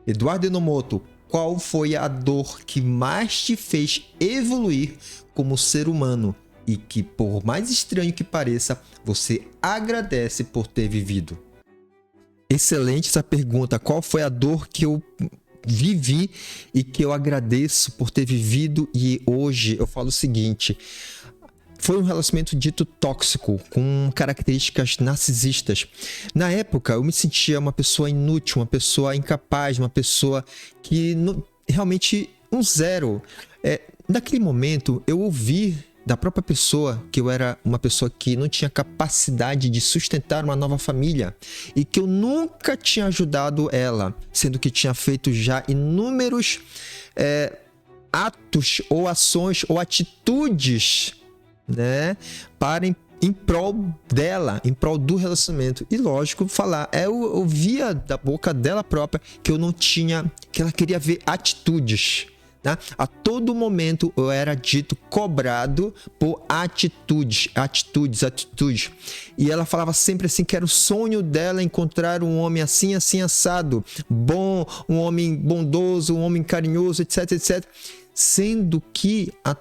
Eduardo Enomoto, qual foi a dor que mais te fez evoluir como ser humano e que, por mais estranho que pareça, você agradece por ter vivido? Excelente essa pergunta. Qual foi a dor que eu vivi e que eu agradeço por ter vivido? E hoje eu falo o seguinte: foi um relacionamento dito tóxico, com características narcisistas. Na época, eu me sentia uma pessoa inútil, uma pessoa incapaz, uma pessoa que realmente um zero. Naquele momento, eu ouvi da própria pessoa que eu era uma pessoa que não tinha capacidade de sustentar uma nova família e que eu nunca tinha ajudado ela, sendo que tinha feito já inúmeros atos ou ações ou atitudes, né, para em prol dela, em prol do relacionamento. E lógico, eu via da boca dela própria que eu não tinha, que ela queria ver atitudes, né? A todo momento eu era dito, cobrado por atitudes. E ela falava sempre assim que era o sonho dela encontrar um homem assim, assim, assado, bom, um homem bondoso, um homem carinhoso, etc, etc. Sendo que a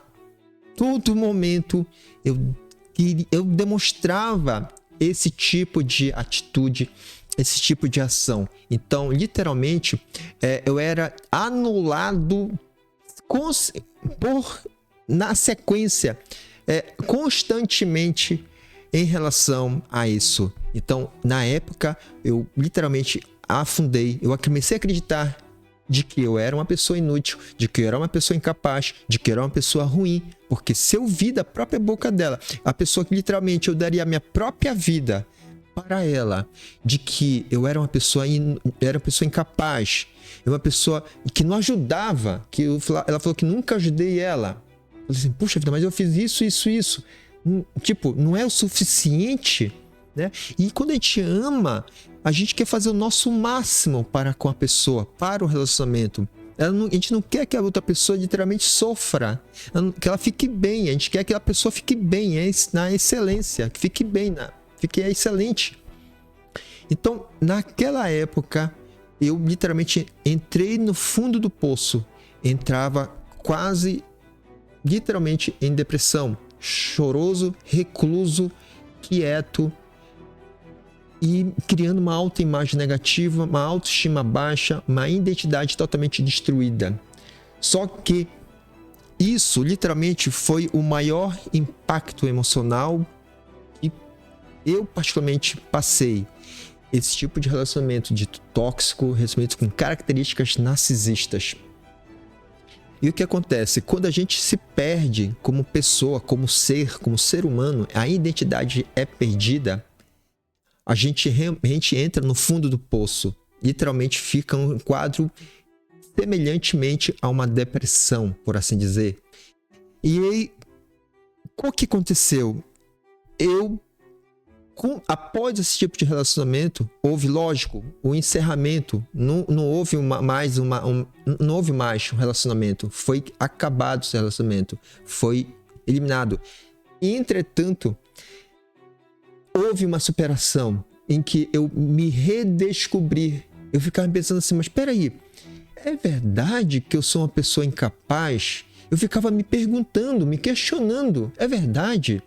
todo momento eu demonstrava esse tipo de atitude, esse tipo de ação. Então, literalmente, eu era anulado na sequência, constantemente em relação a isso. Então, na época, eu literalmente afundei, eu comecei a acreditar de que eu era uma pessoa inútil, de que eu era uma pessoa incapaz, de que eu era uma pessoa ruim, porque se eu vi da própria boca dela, a pessoa que literalmente eu daria a minha própria vida para ela, de que eu era uma pessoa incapaz, eu era uma pessoa que não ajudava, ela falou que nunca ajudei ela. Eu falei assim, puxa vida, mas eu fiz isso. Tipo, não é o suficiente, né? E quando a gente ama, a gente quer fazer o nosso máximo para com a pessoa, para o relacionamento. A gente não quer que a outra pessoa literalmente sofra, que ela fique bem. A gente quer que a pessoa fique bem, na excelência, que fique bem, fique excelente. Então, naquela época, eu literalmente entrei no fundo do poço, entrava quase literalmente em depressão, choroso, recluso, quieto, e criando uma autoimagem negativa, uma autoestima baixa, uma identidade totalmente destruída. Só que isso literalmente foi o maior impacto emocional que eu particularmente passei. Esse tipo de relacionamento dito tóxico, relacionamento com características narcisistas. E o que acontece? Quando a gente se perde como pessoa, como ser humano, a identidade é perdida, a gente realmente entra no fundo do poço. Literalmente fica um quadro semelhantemente a uma depressão, por assim dizer. E aí, o que aconteceu? Após esse tipo de relacionamento, houve, lógico, o encerramento. Não houve mais um relacionamento. Foi acabado esse relacionamento. Foi eliminado. Entretanto, houve uma superação em que eu me redescobri. Eu ficava pensando assim, mas espera aí, é verdade que eu sou uma pessoa incapaz? Eu ficava me perguntando, me questionando, é verdade?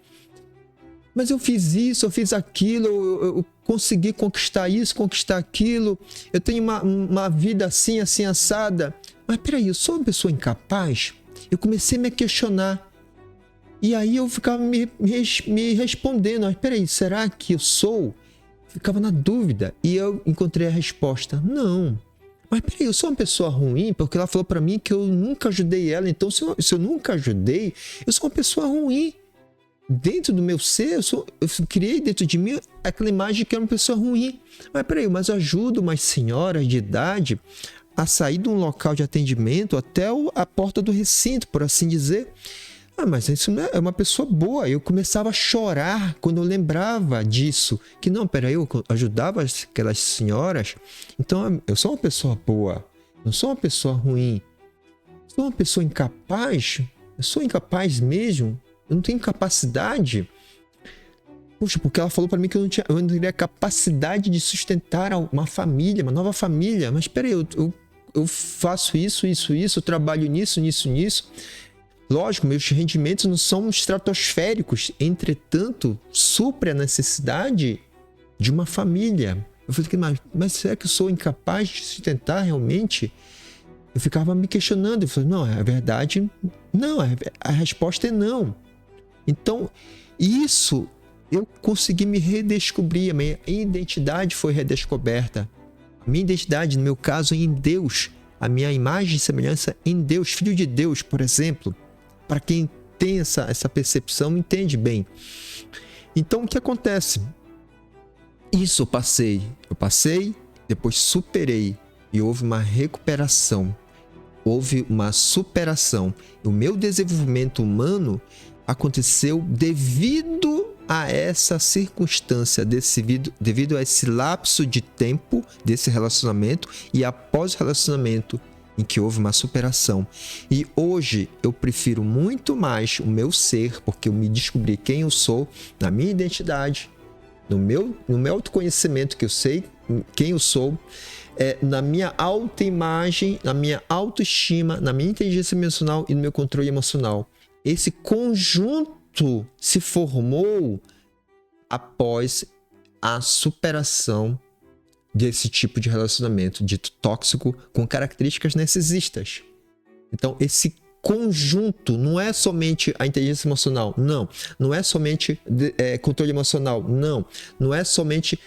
Mas eu fiz isso, eu fiz aquilo, eu consegui conquistar isso, conquistar aquilo, eu tenho uma vida assim, assim, assada. Mas peraí, eu sou uma pessoa incapaz? Eu comecei a me questionar. E aí eu ficava me respondendo, mas peraí, será que eu sou? Ficava na dúvida. E eu encontrei a resposta, não. Mas peraí, eu sou uma pessoa ruim? Porque ela falou pra mim que eu nunca ajudei ela. Então, se eu nunca ajudei, eu sou uma pessoa ruim. Dentro do meu ser, eu criei dentro de mim aquela imagem que era uma pessoa ruim. Mas peraí, mas eu ajudo umas senhoras de idade a sair de um local de atendimento até a porta do recinto, por assim dizer. Mas isso não é uma pessoa boa. Eu começava a chorar quando eu lembrava disso. Que não, peraí, eu ajudava aquelas senhoras. Então, eu sou uma pessoa boa. Não sou uma pessoa ruim. Sou uma pessoa incapaz. Eu sou incapaz mesmo. Eu não tenho capacidade. Poxa, porque ela falou para mim que eu não teria capacidade de sustentar uma família, uma nova família. Mas peraí, eu eu faço isso, trabalho nisso. Lógico, meus rendimentos não são estratosféricos, entretanto, supre a necessidade de uma família. Eu falei, mas será que eu sou incapaz de sustentar realmente? Eu ficava me questionando, eu falei, não, a verdade, não, a resposta é não. Então, isso, eu consegui me redescobrir, a minha identidade foi redescoberta. A minha identidade, no meu caso, é em Deus. A minha imagem e semelhança em Deus, Filho de Deus, por exemplo. Para quem tem essa percepção, entende bem. Então, o que acontece? Isso eu passei, depois superei e houve uma recuperação, houve uma superação. O meu desenvolvimento humano aconteceu devido a essa circunstância, devido a esse lapso de tempo desse relacionamento e após o relacionamento em que houve uma superação. E hoje eu prefiro muito mais o meu ser, porque eu me descobri quem eu sou, na minha identidade, no meu autoconhecimento, que eu sei quem eu sou, na minha autoimagem, na minha autoestima, na minha inteligência emocional e no meu controle emocional. Esse conjunto se formou após a superação desse tipo de relacionamento dito tóxico com características narcisistas. Então, esse conjunto não é somente a inteligência emocional, não é somente controle emocional, não é somente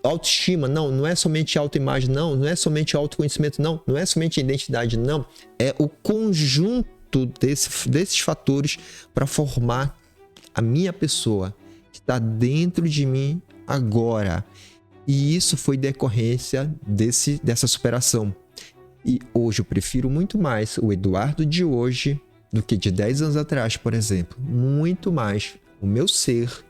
autoestima, não é somente autoimagem, não é somente autoconhecimento, não é somente identidade, não. É o conjunto desses fatores para formar a minha pessoa que está dentro de mim agora. E isso foi decorrência dessa superação. E hoje eu prefiro muito mais o Eduardo de hoje do que de 10 anos atrás, por exemplo. Muito mais. O meu ser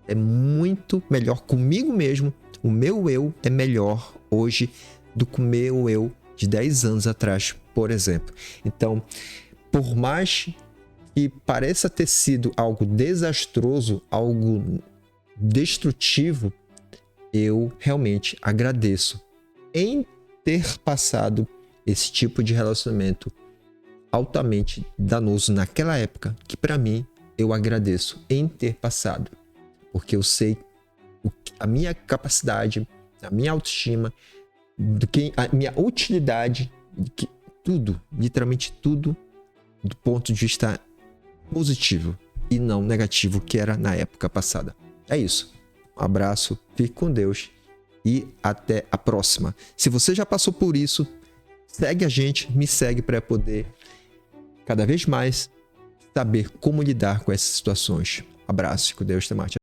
é muito melhor comigo mesmo. O meu eu é melhor hoje do que o meu eu de 10 anos atrás, por exemplo. Então, por mais que pareça ter sido algo desastroso, algo destrutivo, eu realmente agradeço em ter passado esse tipo de relacionamento altamente danoso naquela época, que para mim eu agradeço em ter passado, porque eu sei a minha capacidade, a minha autoestima, a minha utilidade, tudo, literalmente tudo, do ponto de vista positivo e não negativo que era na época passada. É isso. Um abraço, fique com Deus e até a próxima. Se você já passou por isso, segue a gente, me segue para poder cada vez mais saber como lidar com essas situações. Abraço, fique com Deus, até mais.